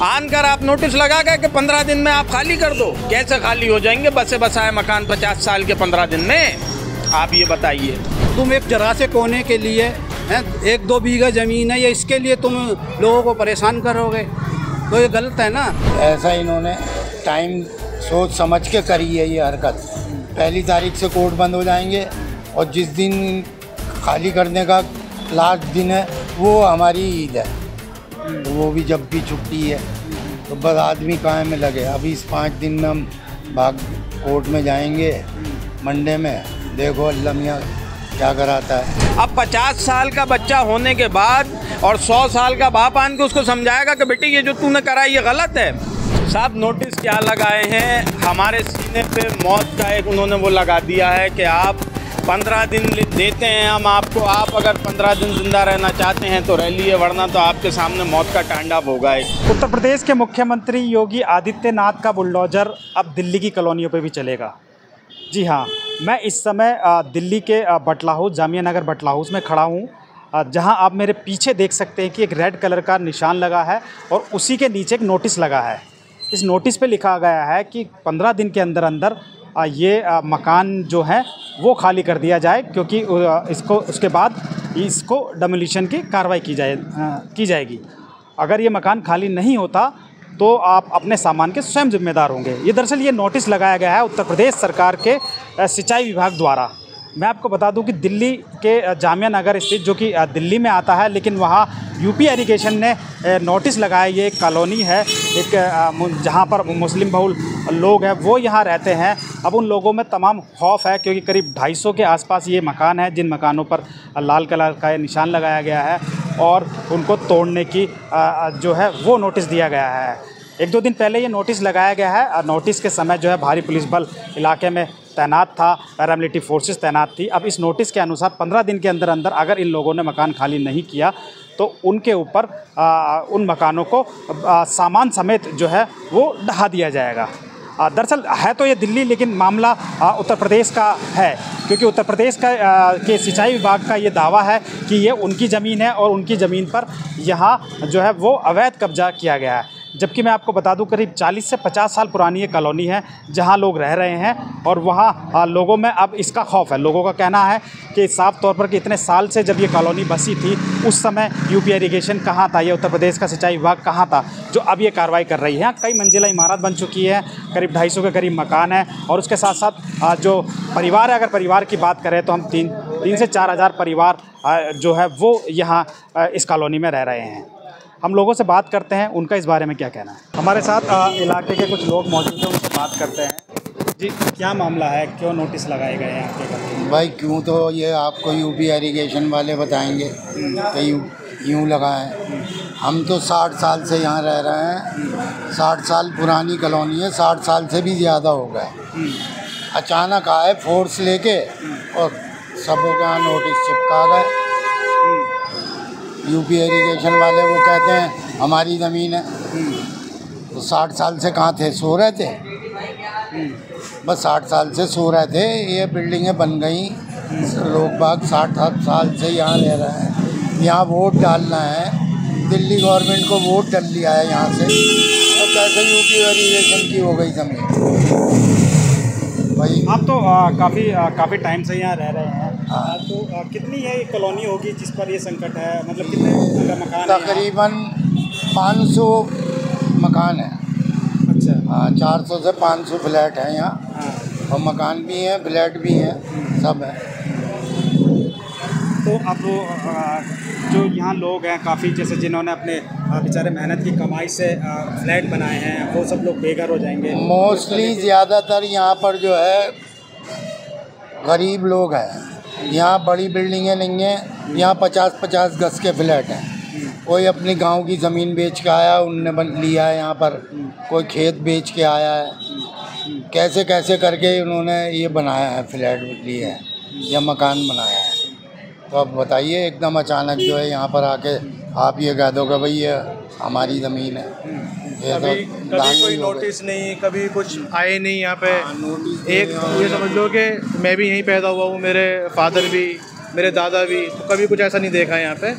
आनकर आप नोटिस लगा गए कि 15 दिन में आप खाली कर दो। कैसे खाली हो जाएंगे बसे बसाए मकान 50 साल के 15 दिन में? आप ये बताइए। तुम एक जरा से कोने के लिए हैं, 1-2 बीघा ज़मीन है, या इसके लिए तुम लोगों को परेशान करोगे, तो ये गलत है ना। ऐसा इन्होंने टाइम सोच समझ के करी है ये हरकत। 1 तारीख से कोर्ट बंद हो जाएंगे और जिस दिन खाली करने का लास्ट दिन है वो हमारी ईद है, तो वो भी जब भी छुट्टी है, तो बस आदमी काम में लगे। अभी इस 5 दिन में हम भाग कोर्ट में जाएंगे मंडे में, देखो अल्लाह मियाँ क्या कराता है। अब 50 साल का बच्चा होने के बाद और 100 साल का बाप आन के उसको समझाएगा कि बेटे ये जो तूने करा ये गलत है। साहब नोटिस क्या लगाए हैं, हमारे सीने पे मौत का एक उन्होंने वो लगा दिया है कि आप 15 दिन देते हैं हम आपको, आप अगर 15 दिन जिंदा रहना चाहते हैं तो रह लिए, वरना तो आपके सामने मौत का तांडव होगा। उत्तर प्रदेश के मुख्यमंत्री योगी आदित्यनाथ का बुलडोजर अब दिल्ली की कॉलोनियों पे भी चलेगा। जी हाँ, मैं इस समय दिल्ली के बटला हाउस, जामिया नगर बटला हाउस में खड़ा हूँ, जहाँ आप मेरे पीछे देख सकते हैं कि एक रेड कलर का निशान लगा है और उसी के नीचे एक नोटिस लगा है। इस नोटिस पे लिखा गया है कि 15 दिन के अंदर अंदर ये मकान जो है वो खाली कर दिया जाए, क्योंकि इसको उसके बाद इसको डेमोलिशन की कार्रवाई की जाएगी। अगर ये मकान खाली नहीं होता तो आप अपने सामान के स्वयं जिम्मेदार होंगे। ये दरअसल ये नोटिस लगाया गया है उत्तर प्रदेश सरकार के सिंचाई विभाग द्वारा। मैं आपको बता दूं कि दिल्ली के जामिया नगर स्थित, जो कि दिल्ली में आता है, लेकिन वहाँ यूपी इरिगेशन ने नोटिस लगाया। ये एक कॉलोनी है, एक जहाँ पर मुस्लिम बहुल लोग हैं वो यहाँ रहते हैं। अब उन लोगों में तमाम खौफ है, क्योंकि करीब 250 के आसपास ये मकान है जिन मकानों पर लाल कलर का निशान लगाया गया है और उनको तोड़ने की जो है वो नोटिस दिया गया है। 1-2 दिन पहले ये नोटिस लगाया गया है। नोटिस के समय जो है भारी पुलिस बल इलाके में तैनात था, पैरामिलिट्री फोर्सेस तैनात थी। अब इस नोटिस के अनुसार 15 दिन के अंदर अंदर अगर इन लोगों ने मकान खाली नहीं किया तो उनके ऊपर उन मकानों को सामान समेत जो है वो ढहा दिया जाएगा। दरअसल है तो ये दिल्ली, लेकिन मामला उत्तर प्रदेश का है, क्योंकि उत्तर प्रदेश का के सिंचाई विभाग का ये दावा है कि ये उनकी ज़मीन है और उनकी ज़मीन पर यहाँ जो है वो अवैध कब्जा किया गया है। जबकि मैं आपको बता दूं करीब 40 से 50 साल पुरानी ये कॉलोनी है जहां लोग रह रहे हैं और वहां लोगों में अब इसका खौफ है। लोगों का कहना है कि साफ तौर पर कि इतने साल से जब ये कॉलोनी बसी थी उस समय यूपी इरिगेशन कहाँ था, ये उत्तर प्रदेश का सिंचाई विभाग कहाँ था जो अब ये कार्रवाई कर रही है। कई मंजिला इमारत बन चुकी है, करीब 250 के करीब मकान है और उसके साथ साथ जो परिवार है, अगर परिवार की बात करें तो हम 3 से 4 हज़ार परिवार जो है वो यहाँ इस कॉलोनी में रह रहे हैं। हम लोगों से बात करते हैं, उनका इस बारे में क्या कहना है। हमारे साथ इलाके के कुछ लोग मौजूद हैं, उनसे बात करते हैं। जी, क्या मामला है, क्यों नोटिस लगाए गए हैं आपके घर? भाई क्यों तो ये आपको यूपी इरिगेशन वाले बताएंगे कि यूँ लगाएं। हम तो 60 साल से यहाँ रह रहे हैं, 60 साल पुरानी कॉलोनी है, 60 साल से भी ज़्यादा हो गए। अचानक आए फोर्स लेके और सबों का नोटिस चिपका गए। यूपी इरिगेशन वाले वो कहते हैं हमारी ज़मीन है, तो 60 साल से कहाँ थे, सो रहे थे। बस 60 साल से सो रहे थे, ये बिल्डिंगें बन गई, लोग बाग 60 साल से यहाँ रह रहे हैं। यहाँ वोट डालना है, दिल्ली गवर्नमेंट को वोट डाल लिया है यहाँ से, और कैसे यूपी इरिगेशन की हो गई ज़मीन। भाई आप तो काफ़ी टाइम से यहाँ रह रहे हैं, तो कितनी है ये कॉलोनी होगी जिस पर ये संकट है, मतलब कितने मकान? तकरीबन 500 मकान है। अच्छा। हाँ, 400 से 500 फ्लैट हैं यहाँ, और मकान भी हैं, फ्लैट भी हैं, सब है। तो अब जो यहाँ लोग हैं काफ़ी, जैसे जिन्होंने अपने बेचारे मेहनत की कमाई से फ्लैट बनाए हैं, वो सब लोग बेघर हो जाएंगे। मोस्टली ज़्यादातर यहाँ पर जो है गरीब लोग हैं। यहाँ बड़ी बिल्डिंगें नहीं हैं, यहाँ 50-50 गज के फ्लैट हैं। कोई अपनी गांव की ज़मीन बेच के आया, उनने लिया है यहाँ पर, कोई खेत बेच के आया है, कैसे कैसे करके उन्होंने ये बनाया है, फ्लैट लिए है या मकान बनाया है। तो अब बताइए, एकदम अचानक जो है यहाँ पर आके आप ये कह दो कि भाई ये हमारी ज़मीन है। कभी कोई नोटिस नहीं, कभी कुछ आए नहीं यहाँ पे। एक ये समझ लो कि मैं भी यहीं पैदा हुआ हूँ, मेरे फादर भी, मेरे दादा भी, तो कभी कुछ ऐसा नहीं देखा है यहाँ पे।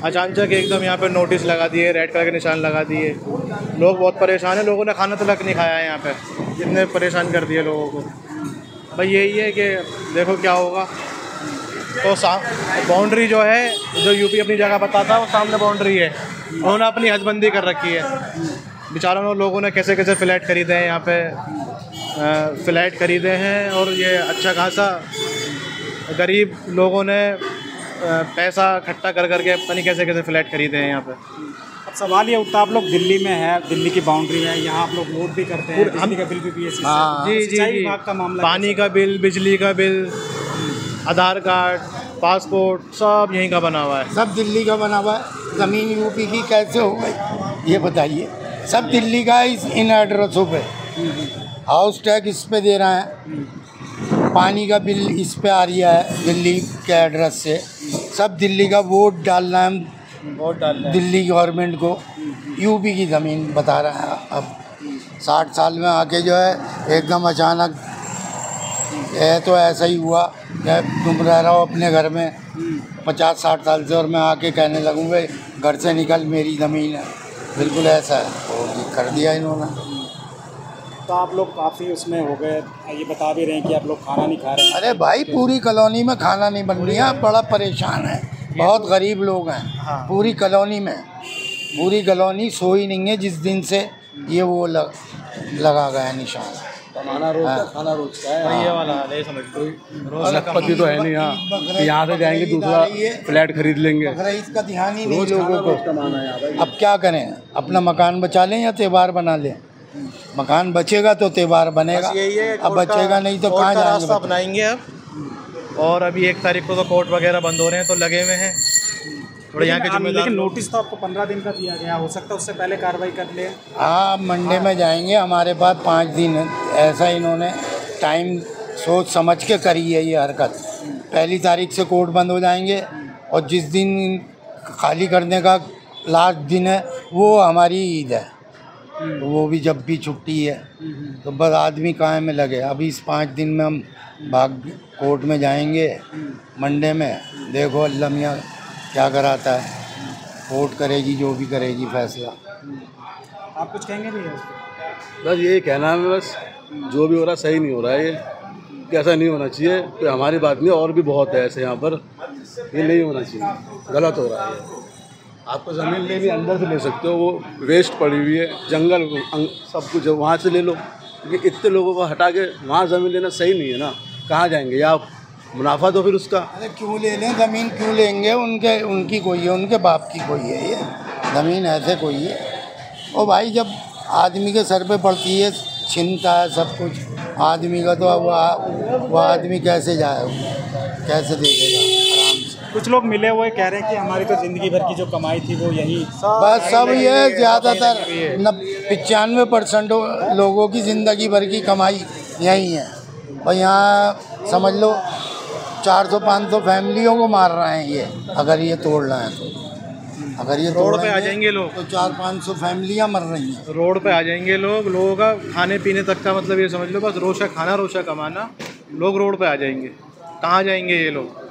अचानक एकदम यहाँ पे नोटिस लगा दिए, रेड कलर के निशान लगा दिए। लोग बहुत परेशान हैं, लोगों ने खाना तक नहीं खाया है यहाँ पे, इतने परेशान कर दिए लोगों को। भाई यही है कि देखो क्या होगा। तो बाउंड्री जो है, जो यूपी अपनी जगह बताता है, वो सामने बाउंड्री है, उन्होंने अपनी हदबंदी कर रखी है। बेचारों लोगों ने कैसे कैसे फ्लैट खरीदे हैं यहाँ पे, फ्लैट खरीदे हैं, और ये अच्छा खासा गरीब लोगों ने पैसा इकट्ठा कर करके पता नहीं कैसे कैसे फ्लैट खरीदे हैं यहाँ पे। अब सवाल ये उठता है, आप लोग दिल्ली में है, दिल्ली की बाउंड्री है, यहाँ आप लोग वोट भी करते हैं, बिजली का बिल भी PSC से। हाँ। जी जी सिंचाई जी, विभाग का मामला पानी का बिल, बिजली का बिल, आधार कार्ड, पासपोर्ट, सब यहीं का बना हुआ है। सब दिल्ली का बना हुआ है। ज़मीन यूपी की कैसे हो गई ये बताइए। सब दिल्ली का इन एड्रेसों पे, हाउस टैक्स इस पे दे रहे हैं, पानी का बिल इस पे आ रहा है दिल्ली के एड्रेस से। सब दिल्ली का वोट डालना है दिल्ली गवर्नमेंट को, यूपी की ज़मीन बता रहा है। अब 60 साल में आके जो है एकदम अचानक है, तो ऐसा ही हुआ। तुम रह रहा हो अपने घर में 50-60 साल से, और मैं आके कहने लगूँ भाई घर से निकल, मेरी ज़मीन है। बिल्कुल ऐसा है, और कर दिया इन्होंने। तो आप लोग काफ़ी उसमें हो गए, ये बता भी रहे हैं कि आप लोग खाना नहीं खा रहे हैं। अरे भाई पूरी कॉलोनी में खाना नहीं बन रही है, बड़ा परेशान है, बहुत गरीब लोग हैं पूरी कॉलोनी में। पूरी कॉलोनी सोई नहीं है जिस दिन से ये वो लगा गया है निशान। खाना रोज का, खाना रोज का है। ये वाला हाल है, समझ लो। अलगपति तो है नहीं यहाँ से जाएंगे दूसरा फ्लैट खरीद लेंगे। इसका ध्यान ही नहीं लोगों को। अब क्या करें, अपना मकान बचा लें या त्योहार बना लें? मकान बचेगा तो त्योहार बनेगा, अब बचेगा नहीं तो कहाँ जाएंगे? रास्ता अपनाएंगे अब। और अभी 1 तारीख को तो कोर्ट वगैरह बंद हो रहे हैं, तो लगे हुए हैं थोड़े यहाँ के जिम्मेदार। लेकिन नोटिस तो आपको 15 दिन का दिया गया, हो सकता है उससे पहले कार्रवाई कर ले। हाँ, मंडे में जाएंगे, हमारे पास 5 दिन है। ऐसा इन्होंने टाइम सोच समझ के करी है ये हरकत। 1 तारीख से कोर्ट बंद हो जाएंगे, और जिस दिन खाली करने का लास्ट दिन है वो हमारी ईद है, तो वो भी जब भी छुट्टी है, तो बस आदमी काहे में लगे। अभी इस 5 दिन में हम कोर्ट में जाएंगे मंडे में। देखो अल्लाह मियाँ क्या कराता है, कोर्ट करेगी जो भी करेगी फैसला। आप कुछ कहेंगे नहीं है? बस यही कहना है, बस जो भी हो रहा सही नहीं हो रहा है, ये कैसा नहीं होना चाहिए। तो हमारी बात नहीं, और भी बहुत है ऐसे यहाँ पर, ये नहीं होना चाहिए, गलत हो रहा है। आपको ज़मीन लेनी अंदर से ले सकते हो, वो वेस्ट पड़ी हुई है, जंगल सब कुछ है, वहाँ से ले लो। क्योंकि इतने लोगों को हटा के वहाँ ज़मीन लेना सही नहीं है ना। कहाँ जाएंगे, या मुनाफा तो फिर उसका। अरे क्यों ले लें ज़मीन, क्यों लेंगे? उनकी कोई है, उनके बाप की कोई है ये ज़मीन, ऐसे कोई है। और भाई जब आदमी के सर पे पड़ती है, छिनता है सब कुछ आदमी का, तो वो आदमी कैसे जाए, कैसे देखेगा आराम से? कुछ लोग मिले हुए कह रहे हैं कि हमारी तो ज़िंदगी भर की जो कमाई थी वो यही बस सब ये ज़्यादातर 95% लोगों की ज़िंदगी भर की कमाई यही है। और यहाँ समझ लो 400-500 फैमिलियों को मार रहे हैं ये, अगर ये तोड़ रहे हैं तो। अगर ये रोड पे आ जाएंगे लोग, तो 400-500 फैमिलियाँ मर रही हैं। रोड पे आ जाएंगे लोग, लोगों का खाने पीने तक का मतलब ये समझ लो, बस रोशा खाना रोशा कमाना, लोग रोड पे आ जाएंगे। कहाँ जाएंगे ये लोग?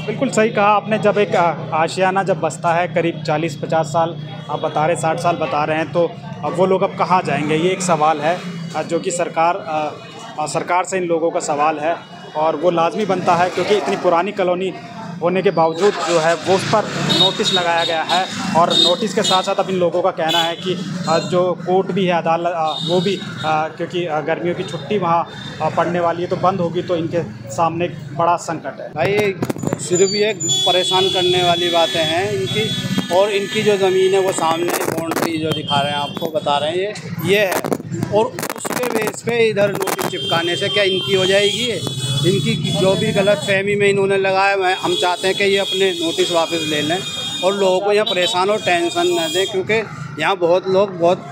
बिल्कुल सही कहा आपने। जब एक आशियाना जब बसता है करीब 40-50 साल, आप बता रहे 60 साल बता रहे हैं, तो अब वो लोग अब कहाँ जाएंगे, ये एक सवाल है जो कि सरकार से इन लोगों का सवाल है। और वो लाजमी बनता है, क्योंकि इतनी पुरानी कॉलोनी होने के बावजूद जो है वो उस पर नोटिस लगाया गया है। और नोटिस के साथ साथ अब इन लोगों का कहना है कि जो कोर्ट भी है, अदालत, वो भी क्योंकि गर्मियों की छुट्टी वहाँ पड़ने वाली है, तो बंद होगी, तो इनके सामने एक बड़ा संकट है। भाई सिर्फ ये परेशान करने वाली बातें हैं इनकी, और इनकी जो ज़मीन है वो सामने बाउंड्री जो दिखा रहे हैं, आपको बता रहे हैं ये है। और उसके बेस पे इधर नोटिस चिपकाने से क्या इनकी हो जाएगी? इनकी जो भी गलत फहमी में इन्होंने लगाया, हम चाहते हैं कि ये अपने नोटिस वापस ले लें और लोगों को यहाँ परेशान और टेंशन न दें, क्योंकि यहाँ बहुत लोग बहुत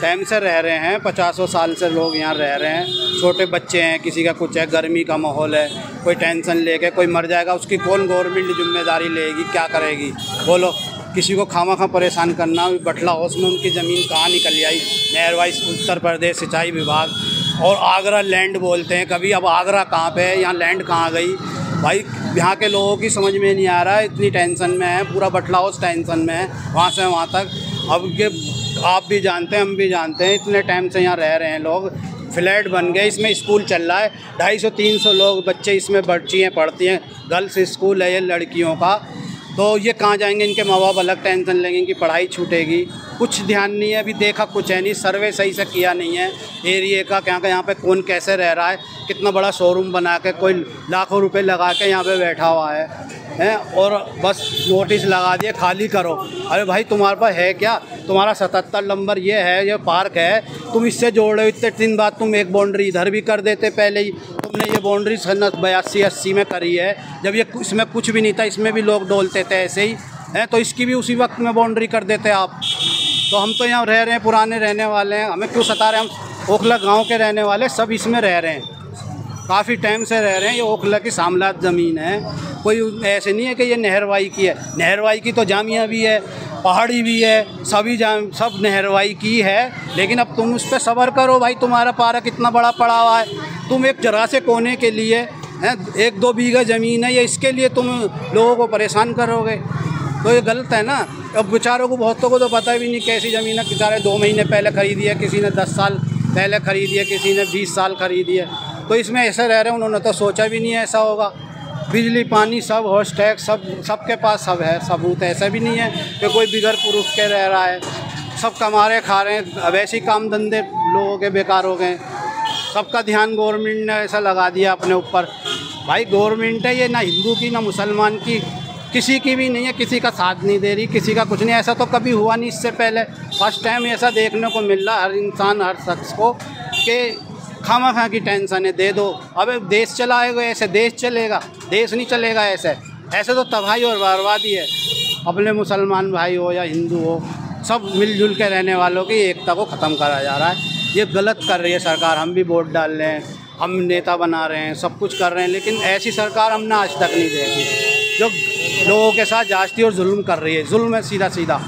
टाइम से रह रहे हैं, 50 साल से लोग यहाँ रह रहे हैं। छोटे बच्चे हैं, किसी का कुछ है, गर्मी का माहौल है, कोई टेंशन लेके कोई मर जाएगा, उसकी कौन गवर्नमेंट जिम्मेदारी लेगी, क्या करेगी बोलो? किसी को खामा परेशान करना। बटला हाउस में उनकी ज़मीन कहाँ निकल आई, नहर वाइज उत्तर प्रदेश सिंचाई विभाग, और आगरा लैंड बोलते हैं कभी। अब आगरा कहाँ पे है, यहाँ लैंड कहाँ गई भाई? यहाँ के लोगों की समझ में नहीं आ रहा है, इतनी टेंशन में है, पूरा बटला हाउस टेंशन में है, वहाँ से वहाँ तक। अब ये आप भी जानते हैं, हम भी जानते हैं, इतने टाइम से यहाँ रह रहे हैं लोग, फ्लैट बन गए, इसमें स्कूल चल रहा है, 250-300 लोग बच्चे इसमें बच्चियाँ पढ़ती हैं, गर्ल्स स्कूल है ये लड़कियों का। तो ये कहाँ जाएंगे, इनके माँ बाप अलग टेंशन लेंगे, इनकी पढ़ाई छूटेगी, कुछ ध्यान नहीं है, अभी देखा कुछ है नहीं, सर्वे सही से किया नहीं है एरिए का, क्या यहाँ पे कौन कैसे रह रहा है, कितना बड़ा शोरूम बना के कोई लाखों रुपए लगा के यहाँ पे बैठा हुआ है, और बस नोटिस लगा दिए खाली करो। अरे भाई तुम्हारे पास है क्या, तुम्हारा 77 नंबर ये है, ये पार्क है, तुम इससे जोड़ रहे हो, इतने दिन बाद तुम एक बाउंड्री इधर भी कर देते, पहले ही तुमने ये बाउंड्री 82-80 में करी है, जब ये इसमें कुछ भी नहीं था, इसमें भी लोग डोलते थे ऐसे ही हैं, तो इसकी भी उसी वक्त में बाउंड्री कर देते आप। तो हम तो यहाँ रह रहे हैं, पुराने रहने वाले हैं, हमें क्यों सता रहे हैं, हम ओखला गांव के रहने वाले सब इसमें रह रहे हैं, काफ़ी टाइम से रह रहे हैं, ये ओखला की सामलात ज़मीन है, कोई ऐसे नहीं है कि ये नहरवाई की है, नहरवाई की तो जामिया भी है, पहाड़ी भी है, सब नहरवाई की है, लेकिन अब तुम उस पर सब्र करो भाई, तुम्हारा पार्क इतना बड़ा पड़ा हुआ है, तुम एक जरा से कोने के लिए हैं 1-2 बीघा ज़मीन है, ये इसके लिए तुम लोगों को परेशान करोगे, तो ये गलत है ना। अब बेचारों को बहुतों को तो पता भी नहीं कैसी ज़मीन है, बेचारे 2 महीने पहले ख़रीदी है, किसी ने 10 साल पहले ख़रीदी है, किसी ने 20 साल ख़रीदी है, तो इसमें ऐसे रह रहे हैं, उन्होंने तो सोचा भी नहीं है ऐसा होगा। बिजली पानी सब, हॉस्ट टैक्स सबके पास सब है, सबूत है, ऐसा भी नहीं है कि कोई बिगर पुरुष के रह रहा है, सब कमा रहे खा रहे हैं, अब ऐसे काम धंधे लोगों के बेकार हो गए, सबका ध्यान गवर्नमेंट ने ऐसा लगा दिया अपने ऊपर। भाई गवर्नमेंट है ये, ना हिंदू की ना मुसलमान की, किसी की भी नहीं है, किसी का साथ नहीं दे रही, किसी का कुछ नहीं, ऐसा तो कभी हुआ नहीं इससे पहले, फर्स्ट टाइम ऐसा देखने को मिल रहा हर इंसान हर शख्स को कि खामा की टेंशन है, दे दो। अबे देश चलाएगा ऐसे, देश चलेगा, देश नहीं चलेगा ऐसे, ऐसे तो तबाही और बर्बादी है। अपने मुसलमान भाई हो या हिंदू हो, सब मिलजुल के रहने वालों की एकता को ख़त्म करा जा रहा है, ये गलत कर रही है सरकार। हम भी वोट डाल रहे हैं, हम नेता बना रहे हैं, सब कुछ कर रहे हैं, लेकिन ऐसी सरकार हमने आज तक नहीं देखी जो लोगों के साथ जाती और जुल्म कर रही है। जुल्म है सीधा सीधा।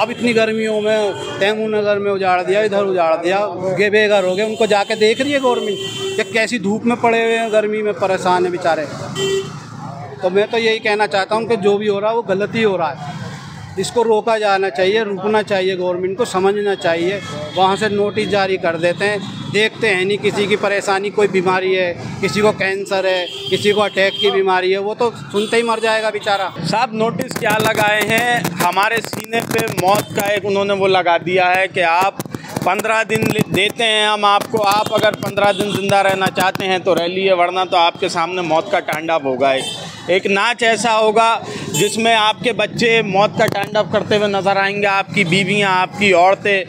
अब इतनी गर्मियों में तैमूर नगर में उजाड़ दिया, इधर उजाड़ दिया, बेघर हो गए, उनको जाके देख रही है गवर्नमेंट कि कैसी धूप में पड़े हुए हैं, गर्मी में परेशान है बेचारे। तो मैं तो यही कहना चाहता हूँ कि जो भी हो रहा है वो गलत ही हो रहा है, इसको रोका जाना चाहिए, रुकना चाहिए, गवर्नमेंट को समझना चाहिए। वहाँ से नोटिस जारी कर देते हैं, देखते हैं नहीं किसी की परेशानी, कोई बीमारी है, किसी को कैंसर है, किसी को अटैक की बीमारी है, वो तो सुनते ही मर जाएगा बेचारा। साहब नोटिस क्या लगाए हैं, हमारे सीने पे मौत का एक उन्होंने वो लगा दिया है कि आप 15 दिन देते हैं हम आपको, आप अगर 15 दिन ज़िंदा रहना चाहते हैं तो रह लिए, वरना तो आपके सामने मौत का तांडव होगा। एक नाच ऐसा होगा जिसमें आपके बच्चे मौत का तांडव करते हुए नज़र आएंगे, आपकी बीवियां, आपकी औरतें,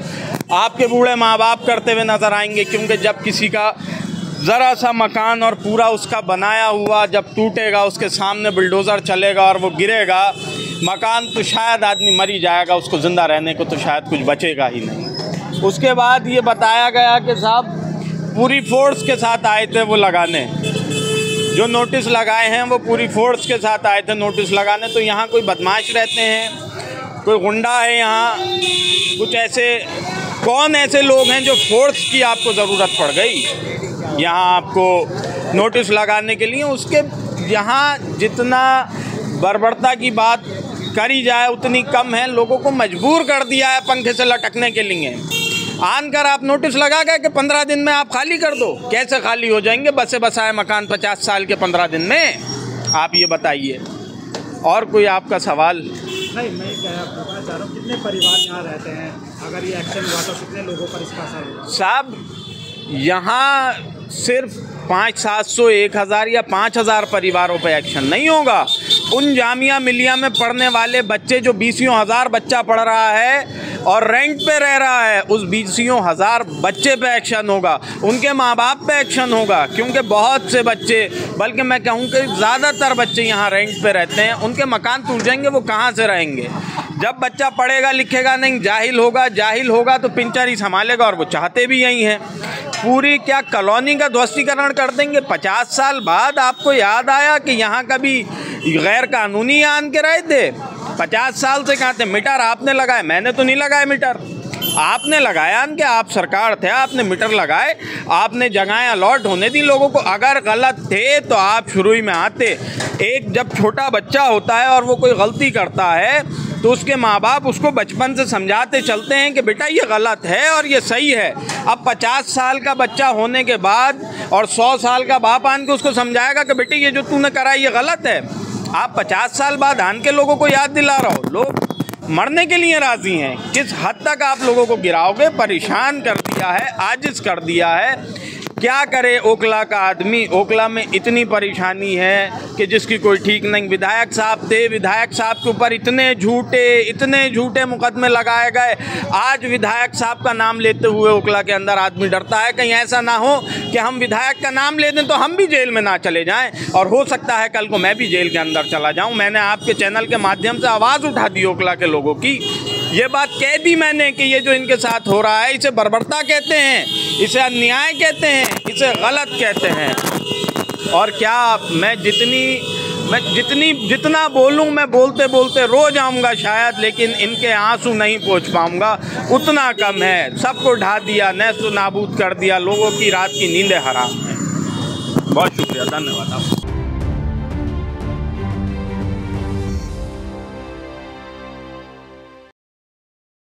आपके बूढ़े माँ बाप करते हुए नज़र आएंगे। क्योंकि जब किसी का ज़रा सा मकान और पूरा उसका बनाया हुआ जब टूटेगा, उसके सामने बुलडोज़र चलेगा और वो गिरेगा, मकान तो शायद आदमी मर ही जाएगा, उसको ज़िंदा रहने को तो शायद कुछ बचेगा ही नहीं। उसके बाद ये बताया गया कि साहब पूरी फोर्स के साथ आए थे वो लगाने, जो नोटिस लगाए हैं वो पूरी फोर्स के साथ आए थे नोटिस लगाने। तो यहाँ कोई बदमाश रहते हैं, कोई गुंडा है, यहाँ कुछ ऐसे कौन ऐसे लोग हैं जो फोर्स की आपको ज़रूरत पड़ गई यहाँ आपको नोटिस लगाने के लिए? उसके यहाँ जितना बर्बरता की बात करी जाए उतनी कम है। लोगों को मजबूर कर दिया है पंखे से लटकने के लिए। आन कर आप नोटिस लगा गए कि 15 दिन में आप खाली कर दो। कैसे खाली हो जाएंगे बसे बसाए मकान 50 साल के 15 दिन में? आप ये बताइए। और कोई आपका सवाल? नहीं, मैं क्या बताना चाह रहा हूँ, कितने परिवार यहाँ रहते हैं? अगर ये एक्शन हुआ तो कितने लोगों पर इसका असर होगा? साहब यहाँ सिर्फ 500-700 1000 या 5000 परिवारों पर एक्शन नहीं होगा। उन जामिया मिलिया में पढ़ने वाले बच्चे, जो 20,000 बच्चा पढ़ रहा है और रेंट पे रह रहा है, उस 20,000 बच्चे पे एक्शन होगा, उनके माँ बाप पे एक्शन होगा। क्योंकि बहुत से बच्चे, बल्कि मैं कहूँ कि ज़्यादातर बच्चे यहाँ रेंट पे रहते हैं, उनके मकान टूट जाएंगे, वो कहाँ से रहेंगे? जब बच्चा पढ़ेगा लिखेगा नहीं, जाहिल होगा तो पिंचर ही संभालेगा, और वो चाहते भी यही हैं। पूरी क्या कॉलोनी का ध्वस्तीकरण कर देंगे? 50 साल बाद आपको याद आया कि यहाँ कभी गैर कानूनी आन के रहे थे? 50 साल से कहाँ थे? मीटर आपने लगाए, मैंने तो नहीं लगाया मीटर। आपने लगाया कि आप सरकार थे, आपने मीटर लगाए, आपने जगहें अलॉट होने दी लोगों को। अगर गलत थे तो आप शुरू ही में आते। एक जब छोटा बच्चा होता है और वो कोई गलती करता है तो उसके माँ बाप उसको बचपन से समझाते चलते हैं कि बेटा ये गलत है और ये सही है। अब 50 साल का बच्चा होने के बाद और 100 साल का बाप आन के उसको समझाएगा कि बेटे ये जो तूने करा ये गलत है। आप 50 साल बाद आन के लोगों को याद दिला रहे हो। लोग मरने के लिए राज़ी हैं। किस हद तक आप लोगों को गिराओगे? परेशान कर दिया है, आजिज कर दिया है। क्या करे ओखला का आदमी? ओखला में इतनी परेशानी है कि जिसकी कोई ठीक नहीं। विधायक साहब थे, विधायक साहब के ऊपर इतने झूठे मुकदमे लगाए गए। आज विधायक साहब का नाम लेते हुए ओखला के अंदर आदमी डरता है कहीं ऐसा ना हो कि हम विधायक का नाम ले दें तो हम भी जेल में ना चले जाएं, और हो सकता है कल को मैं भी जेल के अंदर चला जाऊं। मैंने आपके चैनल के माध्यम से आवाज़ उठा दी ओखला के लोगों की। ये बात कह दी मैंने कि ये जो इनके साथ हो रहा है इसे बर्बरता कहते हैं, इसे अन्याय कहते हैं, इसे गलत कहते हैं। और क्या मैं जितना बोलूं, मैं बोलते बोलते रो जाऊंगा शायद, लेकिन इनके आंसू नहीं पहुंच पाऊंगा, उतना कम है। सबको ढा दिया, नैस्तो नाबूद कर दिया, लोगों की रात की नींदें हराम है। बहुत शुक्रिया, धन्यवाद आप।